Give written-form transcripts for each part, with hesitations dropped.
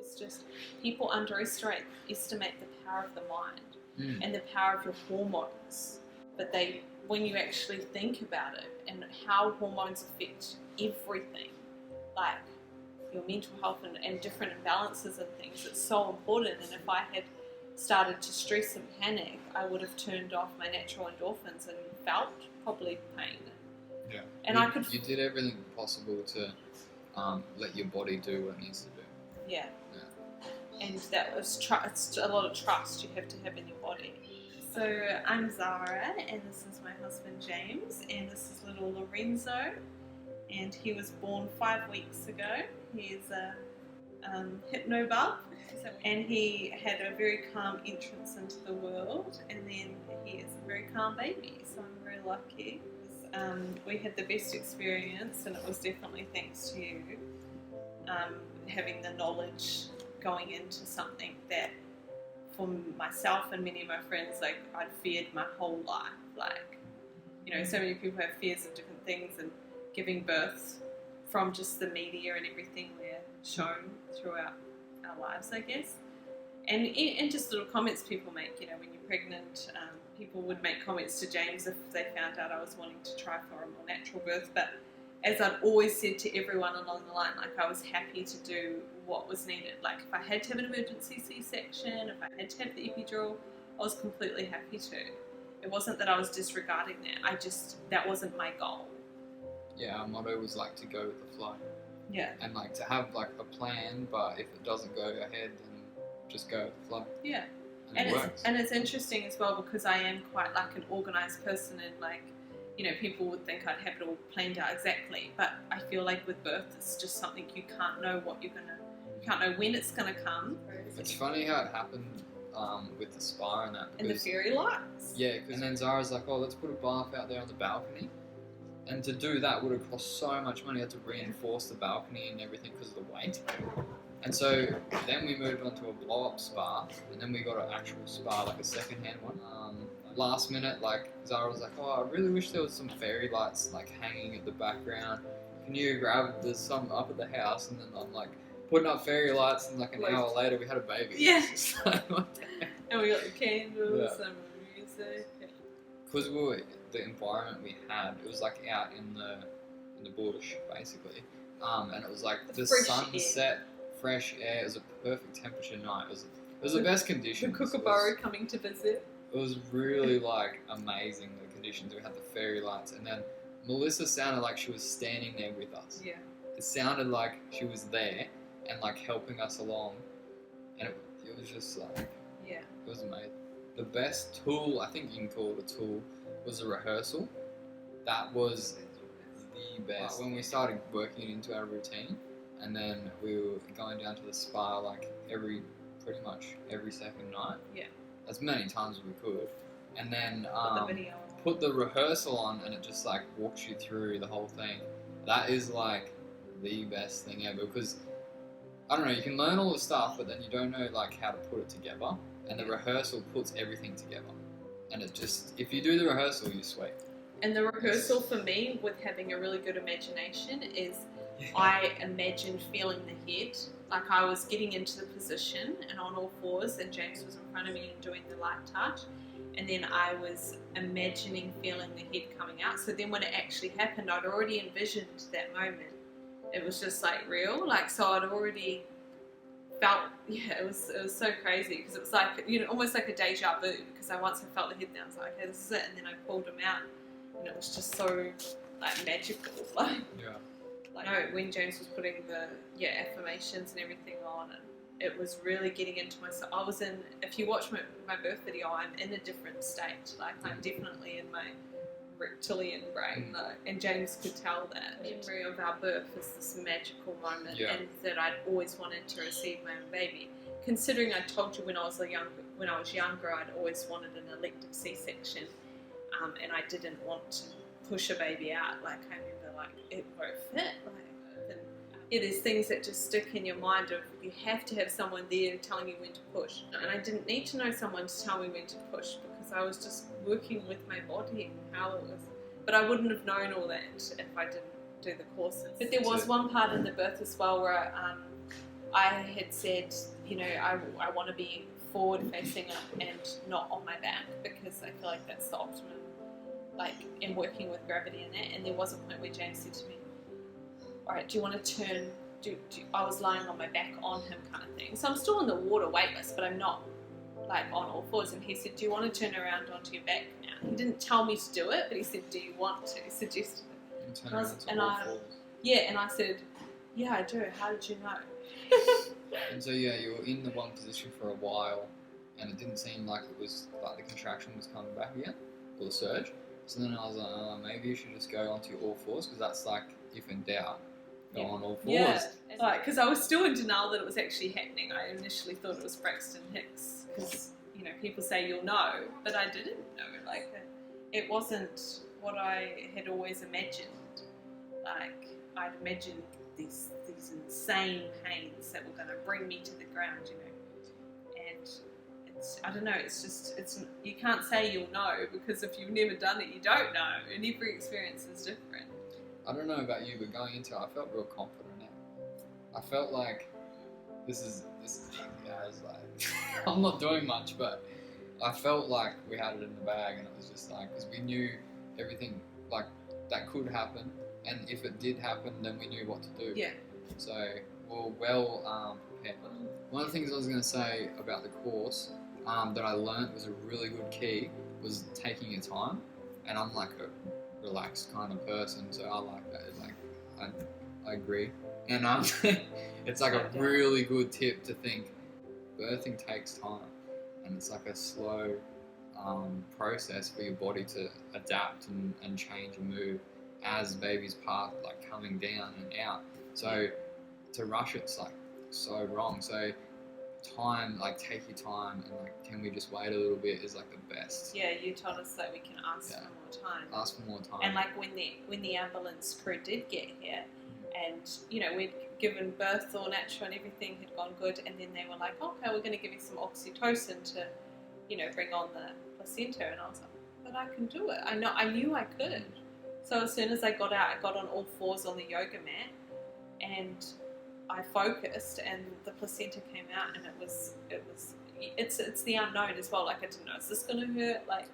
was just, people underestimate the power of the mind and the power of your hormones. But when you actually think about it and how hormones affect everything, like your mental health and different imbalances and things, it's so important. And if I had started to stress and panic, I would have turned off my natural endorphins and felt probably pain. Yeah. And you did everything possible to let your body do what it needs to do. Yeah. And that was it's a lot of trust you have to have in your body. So I'm Zara, and this is my husband James, and this is little Lorenzo, and he was born 5 weeks ago. He's a hypnobirth, and he had a very calm entrance into the world, and then he is a very calm baby, so I'm very lucky. We had the best experience, and it was definitely thanks to you having the knowledge going into something that for myself and many of my friends, like, I'd feared my whole life. Like, you know, so many people have fears of different things, and giving birth from just the media and everything we're shown throughout our lives, I guess. And just little comments people make, you know, when you're pregnant, people would make comments to James if they found out I was wanting to try for a more natural birth. But as I'd always said to everyone along the line, like, I was happy to do what was needed. Like, if I had to have an emergency C-section, if I had to have the epidural, I was completely happy to. It wasn't that I was disregarding that. That wasn't my goal. Yeah, our motto was like to go with the flow. Yeah. And like to have like a plan, but if it doesn't go ahead, then just go with the flow. Yeah. And it works. And it's interesting as well, because I am quite like an organised person, and like, you know, people would think I'd have it all planned out exactly, but I feel like with birth, it's just something you can't know you can't know when it's gonna come. It's funny how it happened with the spa and that. And the fairy lights. Yeah, and then Zara's like, oh, let's put a bath out there on the balcony. And to do that would have cost so much money. I had to reinforce the balcony and everything because of the weight. And so then we moved on to a blow-up spa, and then we got an actual spa, like a second-hand one. Last minute, like, Zara was like, oh, I really wish there was some fairy lights like hanging at the background. Can you grab, there's some up at the house? And then I'm like, putting up fairy lights, and like an hour later we had a baby. Yeah. Like, and we got the candles and music. Because the environment we had, it was like out in the bush basically, and it was like the sunset, fresh air. It was a perfect temperature night. It was the best conditions. The kookaburra coming to visit. It was really like amazing, the conditions. We had the fairy lights, and then Melissa sounded like she was standing there with us. Yeah. It sounded like she was there and like helping us along, and it was just like, yeah, it was amazing. The best tool, I think you can call it a tool, was a rehearsal. That was the best. When we started working into our routine, and then we were going down to the spa like pretty much every second night. Yeah. As many times as we could. And then put the rehearsal on, and it just like walks you through the whole thing. That is like the best thing ever, because I don't know, you can learn all the stuff, but then you don't know like how to put it together. And the rehearsal puts everything together. And it just, if you do the rehearsal, you're sweet. And the rehearsal for me, with having a really good imagination, is I imagined feeling the head. Like, I was getting into the position and on all fours, and James was in front of me and doing the light touch. And then I was imagining feeling the head coming out. So then when it actually happened, I'd already envisioned that moment. It was just like real. Like, so I'd already felt, it was so crazy, because it was like, you know, almost like a deja vu, because once I felt the head down, I was like, okay, this is it. And then I pulled him out, and it was just so like magical. Like, when James was putting the affirmations and everything on, and it was really getting into myself. I was in, if you watch my birth video, I'm in a different state. Like, I'm definitely in my reptilian brain, and James could tell that. Memory of our birth is this magical moment, and that I'd always wanted to receive my own baby. Considering I told you when I was younger, I'd always wanted an elective C-section, and I didn't want to push a baby out. Like, I remember, like, it won't fit. Like, there's things that just stick in your mind of, you have to have someone there telling you when to push. And I didn't need to know someone to tell me when to push, because I was just working with my body and how it was. But I wouldn't have known all that if I didn't do the courses. But there was one part in the birth as well where I had said, I want to be forward facing and not on my back, because I feel like that's the optimum, like in working with gravity in that. And there was a point where James said to me, all right, do you want to turn, I was lying on my back on him kind of thing. So I'm still in the water weightless, but I'm not like on all fours. And he said, do you want to turn around onto your back now? He didn't tell me to do it, but he said, do you want to? He suggested it. And turn around to all fours. Yeah, and I said, yeah, I do. How did you know? And so yeah, you were in the one position for a while, and it didn't seem like it was like the contraction was coming back again, or the surge. So then I was like, maybe you should just go onto all fours, because that's like, if in doubt, go on all fours. Yeah, because I was still in denial that it was actually happening. I initially thought it was Braxton Hicks, because people say you'll know, but I didn't know. Like, it wasn't what I had always imagined. Like, I'd imagined these insane pains that were going to bring me to the ground, and I don't know, it's you can't say you'll know, because if you've never done it, you don't know, and every experience is different. I don't know about you, but going into it, I felt real confident in it. I felt like this is like I'm not doing much, but I felt like we had it in the bag, and it was just like, because we knew everything like that could happen, and if it did happen, then we knew what to do. Yeah. So we're well prepared. One of the things I was going to say about the course that I learned was a really good key was taking your time, and I'm like a relaxed kind of person, so I like that. Like I agree, and it's like a really good tip to think birthing takes time, and it's like a slow process for your body to adapt and change and move as baby's part like coming down and out. So to rush it's like so wrong. So time, like take your time, and like can we just wait a little bit is like the best. Yeah, you told us that we can ask for more time. Ask for more time. And like when the ambulance crew did get here, and we'd given birth all natural and everything had gone good, and then they were like, okay, we're going to give you some oxytocin to bring on the placenta, and I was like, but I can do it. I knew I could. So as soon as I got out, I got on all fours on the yoga mat, and I focused, and the placenta came out, and it's the unknown as well. Like, I didn't know, is this going to hurt? Like,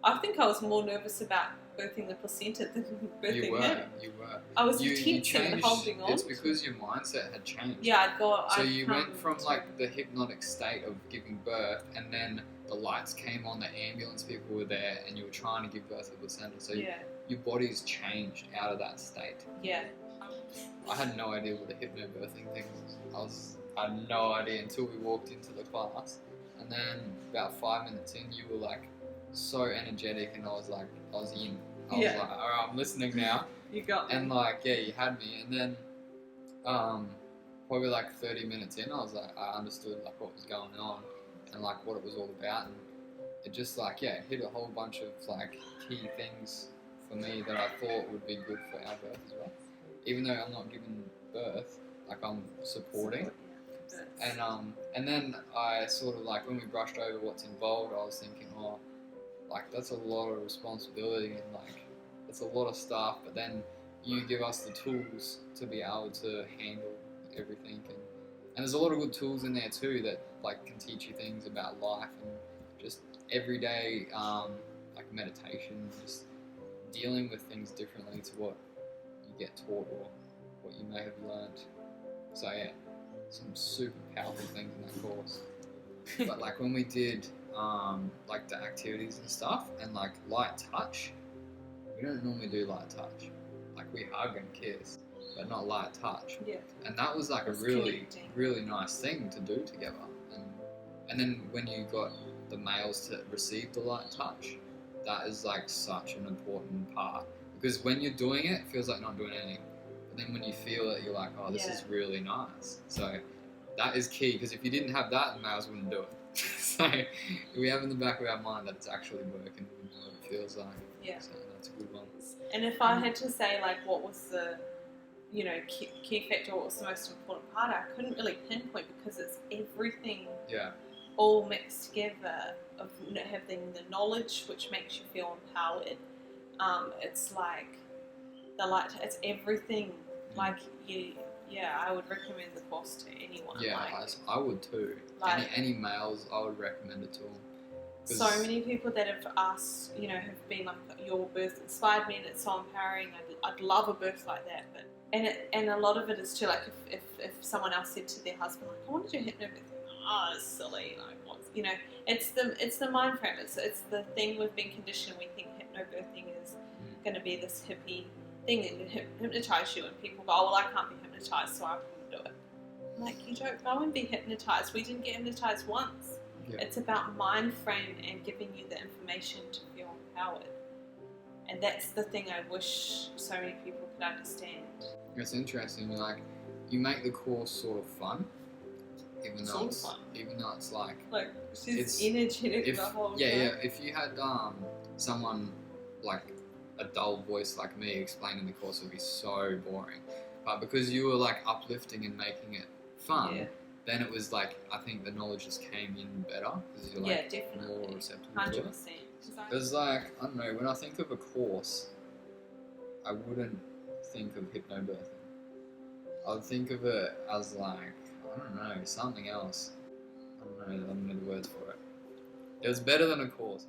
I think I was more nervous about birthing the placenta than birthing him. You were. I was tense and holding on. It's because your mindset had changed. Yeah, I thought. So you went from like the hypnotic state of giving birth, and then the lights came on, the ambulance people were there, and you were trying to give birth to the placenta. So your body's changed out of that state. Yeah. I had no idea what the hypnobirthing thing was. I had no idea until we walked into the class, and then about 5 minutes in, you were like so energetic, and I was in. I was like, all right, I'm listening now. You got me. And like, yeah, you had me. And then, probably like 30 minutes in, I was like, I understood like what was going on and like what it was all about, and it just like hit a whole bunch of like key things for me that I thought would be good for our birth as well. Even though I'm not giving birth, like I'm supporting. And then I sort of like, when we brushed over what's involved, I was thinking, like that's a lot of responsibility, and like it's a lot of stuff, but then you give us the tools to be able to handle everything, and there's a lot of good tools in there too that like can teach you things about life and just everyday like meditation, just dealing with things differently to what you get taught or what you may have learned. So yeah, some super powerful things in that course. But like when we did like the activities and stuff, and like light touch, we don't normally do light touch. Like we hug and kiss, but not light touch. Yeah. And that was like a really nice thing to do together. And then when you got the males to receive the light touch, that is like such an important part, because when you're doing it, it feels like not doing anything. But then when you feel it, you're like, oh, this is really nice. So that is key, because if you didn't have that, the males wouldn't do it. So we have in the back of our mind that it's actually working, we know what it feels like. Yeah. So that's a good one. And if I had to say like what was the key factor, what was the most important part, I couldn't really pinpoint, because it's everything all mixed together, of having the knowledge which makes you feel empowered. It's like the light, it's everything. Like yeah, I would recommend the course to anyone. Yeah, like, I would too. Like- Any males, I would recommend it to them. so many people that have asked, have been like, your birth inspired me and it's so empowering. I'd love a birth like that. But and a lot of it is too, like, if someone else said to their husband, like, I want to do hypnobirthing, oh, it's silly, like, what's, it's the mind frame, it's the thing we've been conditioned. We think hypnobirthing is going to be this hippie thing and hypnotize you, and people go, oh, well, I can't be hypnotized, so I wouldn't do it. Like, you don't go and be hypnotized. We didn't get hypnotized once. Yeah. It's about mind frame and giving you the information to feel empowered. And that's the thing I wish so many people could understand. It's interesting, like, you make the course sort of fun, even though it's like She's energetic the whole time. Yeah, if you had someone like a dull voice like me explaining the course, it would be so boring. But because you were like uplifting and making it fun, then it was like, I think the knowledge just came in better because you're like more receptive to it. 100%. Because like, I don't know, when I think of a course, I wouldn't think of hypnobirthing. I would think of it as like, I don't know, something else. I don't know the words for it. It was better than a course.